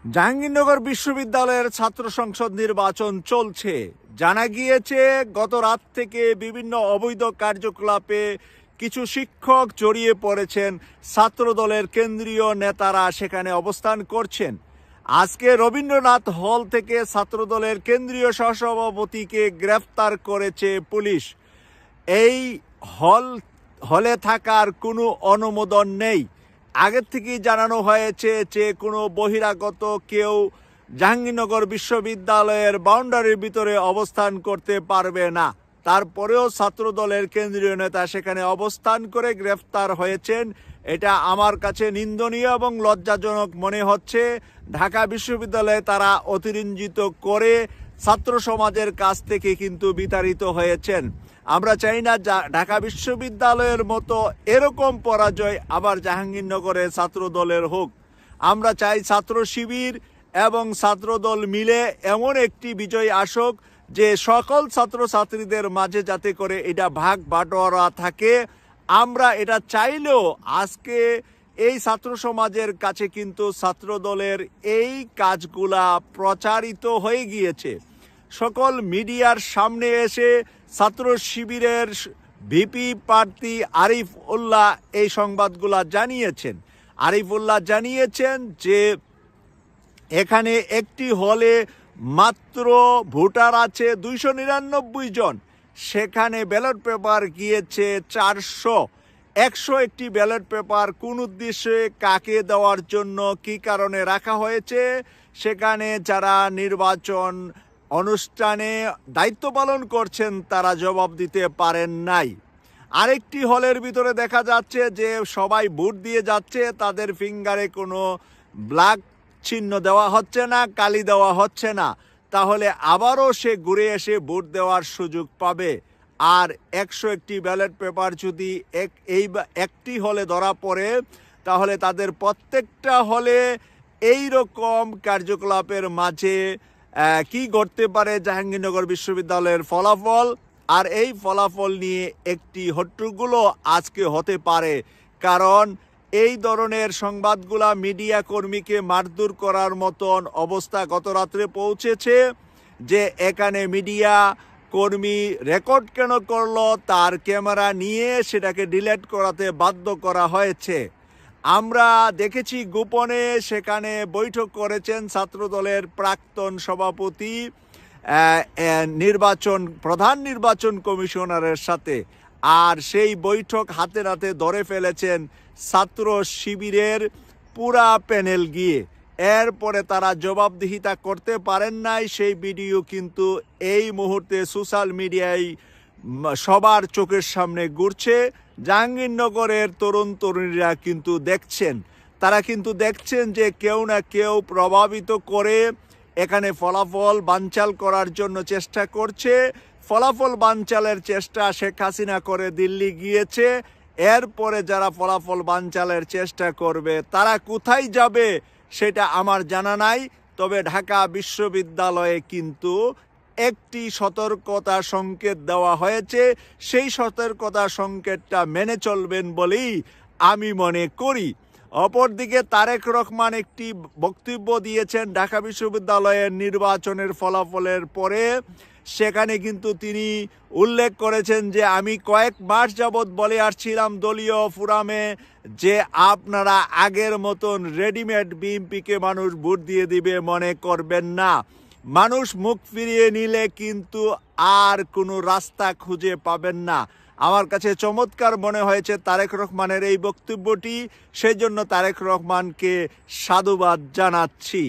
জাহাঙ্গীরনগর বিশ্ববিদ্যালয়ের ছাত্র সংসদ নির্বাচন চলছে। জানা গিয়েছে গত রাত থেকে বিভিন্ন অবৈধ কার্যকলাপে কিছু শিক্ষক জড়িয়ে পড়েছেন। ছাত্রদলের কেন্দ্রীয় নেতারা সেখানে অবস্থান করছেন। আজকে রবীন্দ্রনাথ হল থেকে ছাত্রদলের কেন্দ্রীয় সহসভাপতিকে গ্রেফতার করেছে পুলিশ। এই হলে থাকার কোনো অনুমোদন নেই। আগের থেকেই জানানো হয়েছে যে কোনো বহিরাগত কেউ জাহাঙ্গীরনগর বিশ্ববিদ্যালয়ের বাউন্ডারির ভিতরে অবস্থান করতে পারবে না। তারপরেও ছাত্রদলের কেন্দ্রীয় নেতা সেখানে অবস্থান করে গ্রেফতার হয়েছেন। এটা আমার কাছে নিন্দনীয় এবং লজ্জাজনক মনে হচ্ছে। ঢাকা বিশ্ববিদ্যালয়ে তারা অতিরঞ্জিত করে ছাত্র সমাজের কাছ থেকে কিন্তু বিতাড়িত হয়েছেন। আমরা চাই না ঢাকা বিশ্ববিদ্যালয়ের মতো এরকম পরাজয় আবার জাহাঙ্গীরনগরে ছাত্রদলের হোক। আমরা চাই ছাত্র শিবির এবং ছাত্রদল মিলে এমন একটি বিজয় আসুক যে সকল ছাত্রছাত্রীদের মাঝে যাতে করে এটা ভাগ বাটোয়ারা থাকে। আমরা এটা চাইলেও আজকে এই ছাত্র সমাজের কাছে কিন্তু ছাত্রদলের এই কাজগুলা প্রচারিত হয়ে গিয়েছে। সকল মিডিয়ার সামনে এসে ছাত্র শিবিরের ভিপি প্রার্থী আরিফ উল্লাহ এই সংবাদগুলা জানিয়েছেন। আরিফ উল্লাহ জানিয়েছেন যে এখানে একটি হলে মাত্র ভোটার আছে 299 জন, সেখানে ব্যালট পেপার গিয়েছে 400। 101টি ব্যালট পেপার কোন উদ্দেশ্যে কাকে দেওয়ার জন্য কি কারণে রাখা হয়েছে সেখানে যারা নির্বাচন অনুষ্ঠানে দায়িত্ব পালন করছেন তারা জবাব দিতে পারেন নাই। আরেকটি হলের ভিতরে দেখা যাচ্ছে যে সবাই ভোট দিয়ে যাচ্ছে, তাদের ফিঙ্গারে কোনো ব্ল্যাক চিহ্ন দেওয়া হচ্ছে না, কালি দেওয়া হচ্ছে না। তাহলে আবারও সে ঘুরে এসে ভোট দেওয়ার সুযোগ পাবে। আর 101টি ব্যালট পেপার যদি একটি হলে ধরা পড়ে তাহলে তাদের প্রত্যেকটা হলে এই রকম কার্যকলাপের মাঝে কি ঘটতে পারে জাহাঙ্গীরনগর বিশ্ববিদ্যালয়ের ফলাফল, আর এই ফলাফল নিয়ে একটি হট্টগোলও আজকে হতে পারে। কারণ এই ধরনের সংবাদগুলা মিডিয়া কর্মীকে মারধর করার মতন অবস্থা গত রাত্রে পৌঁছেছে যে এখানে মিডিয়া কর্মী রেকর্ড কেন করলো, তার ক্যামেরা নিয়ে সেটাকে ডিলিট করাতে বাধ্য করা হয়েছে। আমরা দেখেছি গোপনে সেখানে বৈঠক করেছেন ছাত্রদলের প্রাক্তন সভাপতি প্রধান নির্বাচন কমিশনারের সাথে। আর সেই বৈঠক হাতে নাতে ধরে ফেলেছেন ছাত্র শিবিরের পুরা প্যানেল গিয়ে। এরপরে তারা জবাবদিহিতা করতে পারেন নাই। সেই ভিডিও কিন্তু এই মুহূর্তে সোশ্যাল মিডিয়ায় সবার চোখের সামনে ঘুরছে। জাহাঙ্গীরনগরের তরুণ তরুণীরা কিন্তু দেখছেন, তারা কিন্তু দেখছেন যে কেউ না কেউ প্রভাবিত করে এখানে ফলাফল বানচাল করার জন্য চেষ্টা করছে। ফলাফল বানচালের চেষ্টা শেখ হাসিনা করে দিল্লি গিয়েছে। এরপরে যারা ফলাফল বানচালের চেষ্টা করবে তারা কোথায় যাবে সেটা আমার জানা নাই। তবে ঢাকা বিশ্ববিদ্যালয়ে কিন্তু একটি সতর্কতা সংকেত দেওয়া হয়েছে। সেই সতর্কতা সংকেতটা মেনে চলবেন বলেই আমি মনে করি। অপরদিকে তারেক রহমান একটি বক্তব্য দিয়েছেন ঢাকা বিশ্ববিদ্যালয়ের নির্বাচনের ফলাফলের পরে। সেখানে কিন্তু তিনি উল্লেখ করেছেন যে আমি কয়েক মাস যাবৎ বলে আসছিলাম দলীয় ফোরামে যে আপনারা আগের মতন রেডিমেড বিএনপিকে মানুষ ভোট দিয়ে দিবে মনে করবেন না। মানুষ মুখ ফিরিয়ে নিলে কিন্তু আর কোনো রাস্তা খুঁজে পাবেন না। আমার কাছে চমৎকার মনে হয়েছে তারেক রহমানের এই বক্তব্যটি, সেই জন্য তারেক রহমানকে সাধুবাদ জানাচ্ছি।